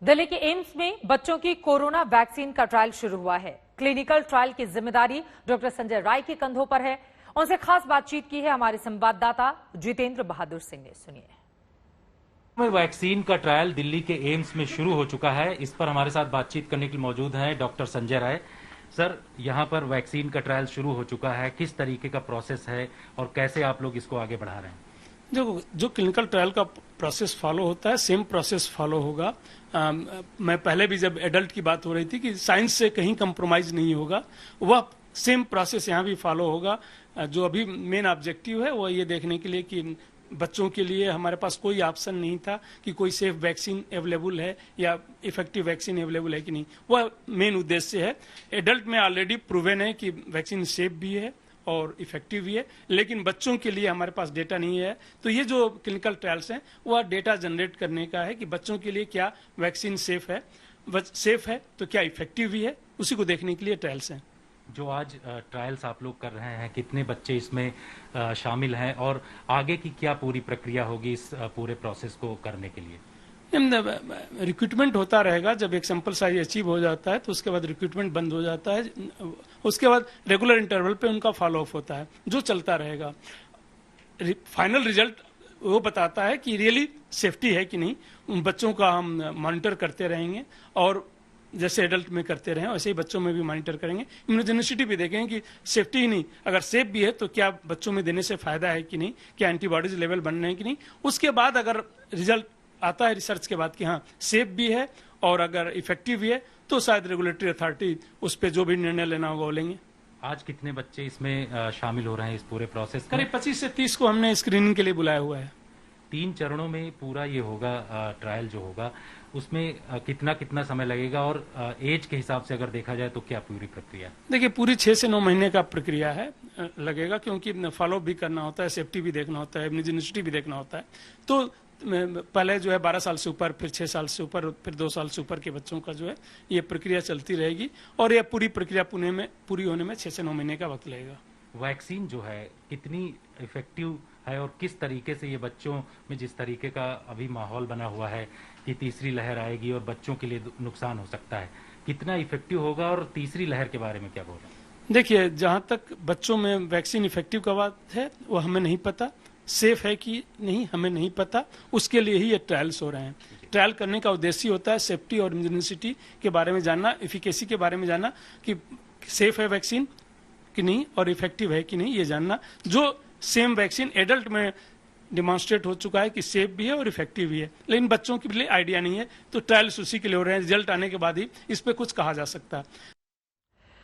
दिल्ली के एम्स में बच्चों की कोरोना वैक्सीन का ट्रायल शुरू हुआ है। क्लिनिकल ट्रायल की जिम्मेदारी डॉक्टर संजय राय के कंधों पर है। उनसे खास बातचीत की है हमारे संवाददाता जितेंद्र बहादुर सिंह ने। सुनिए। वैक्सीन का ट्रायल दिल्ली के एम्स में शुरू हो चुका है। इस पर हमारे साथ बातचीत करने के लिए मौजूद हैं डॉक्टर संजय राय। सर, यहाँ पर वैक्सीन का ट्रायल शुरू हो चुका है, किस तरीके का प्रोसेस है और कैसे आप लोग इसको आगे बढ़ा रहे हैं? जो क्लिनिकल ट्रायल का प्रोसेस फॉलो होता है, सेम प्रोसेस फॉलो होगा। मैं पहले भी जब एडल्ट की बात हो रही थी कि साइंस से कहीं कंप्रोमाइज नहीं होगा, वह सेम प्रोसेस यहाँ भी फॉलो होगा। जो अभी मेन ऑब्जेक्टिव है वो ये देखने के लिए कि बच्चों के लिए हमारे पास कोई ऑप्शन नहीं था कि कोई सेफ वैक्सीन अवेलेबल है या इफेक्टिव वैक्सीन अवेलेबल है कि नहीं, वह मेन उद्देश्य है। एडल्ट में ऑलरेडी प्रूवन है कि वैक्सीन सेफ भी है और इफेक्टिव भी है, लेकिन बच्चों के लिए हमारे पास डेटा नहीं है। तो ये जो क्लिनिकल ट्रायल्स हैं वह डेटा जनरेट करने का है कि बच्चों के लिए क्या वैक्सीन सेफ है तो क्या इफेक्टिव भी है, उसी को देखने के लिए ट्रायल्स हैं। जो आज ट्रायल्स आप लोग कर रहे हैं, कितने बच्चे इसमें शामिल हैं और आगे की क्या पूरी प्रक्रिया होगी इस पूरे प्रोसेस को करने के लिए? रिक्रूटमेंट होता रहेगा। जब एक सैंपल साइज अचीव हो जाता है तो उसके बाद रिक्रूटमेंट बंद हो जाता है। उसके बाद रेगुलर इंटरवल पे उनका फॉलो अप होता है, जो चलता रहेगा। फाइनल रिजल्ट वो बताता है कि रियली सेफ्टी है कि नहीं। उन बच्चों का हम मॉनिटर करते रहेंगे और जैसे एडल्ट में करते रहे वैसे ही बच्चों में भी मॉनिटर करेंगे। इम्यूनोजेनिसिटी भी देखेंगे कि सेफ्टी ही नहीं, अगर सेफ भी है तो क्या बच्चों में देने से फायदा है कि नहीं, क्या एंटीबॉडीज लेवल बन रहे हैं कि नहीं। उसके बाद अगर रिजल्ट आता है रिसर्च के बाद कि हाँ सेफ भी है और अगर इफेक्टिव भी है, तो शायद रेगुलेटरी अथॉरिटी उस पर जो भी निर्णय लेना होगा वो लेंगे। आज कितने बच्चे इसमें शामिल हो रहे हैं इस पूरे प्रोसेस में? करीब 25 से 30 को हमने स्क्रीनिंग के लिए बुलाया हुआ है। 3 चरणों में पूरा ये होगा ट्रायल जो होगा, उसमें कितना समय लगेगा और एज के हिसाब से अगर देखा जाए तो क्या पूरी प्रक्रिया? देखिए, पूरी 6 से 9 महीने का प्रक्रिया है लगेगा, क्योंकि फॉलो भी करना होता है, सेफ्टी भी देखना होता है, इम्यूनोजेनिसिटी भी देखना होता है। तो पहले जो है 12 साल से ऊपर, फिर 6 साल से ऊपर, फिर 2 साल से ऊपर के बच्चों का जो है ये प्रक्रिया चलती रहेगी और यह पूरी प्रक्रिया पूरी होने में 6 से 9 महीने का वक्त लगेगा। वैक्सीन जो है कितनी इफेक्टिव है और किस तरीके से ये बच्चों में, जिस तरीके का अभी माहौल बना हुआ है कि तीसरी लहर आएगी और बच्चों के लिए नुकसान हो सकता है, कितना इफेक्टिव होगा और तीसरी लहर के बारे में क्या बोल रहे हैं? देखिए, जहां तक बच्चों में वैक्सीन इफेक्टिव का बात है वो हमें नहीं पता, सेफ है कि नहीं हमें नहीं पता। उसके लिए ही ये ट्रायल्स हो रहे हैं। ट्रायल करने का उद्देश्य होता है सेफ्टी और इम्यूनिसिटी के बारे में जानना, एफिकेसी के बारे में जानना कि सेफ है वैक्सीन कि नहीं और इफेक्टिव है कि नहीं, ये जानना। जो सेम वैक्सीन एडल्ट में डिमॉन्स्ट्रेट हो चुका है कि सेफ भी है और इफेक्टिव भी है, लेकिन बच्चों के लिए आइडिया नहीं है, तो ट्रायल्स उसी के लिए हो रहे हैं। रिजल्ट आने के बाद ही इस पे कुछ कहा जा सकता है।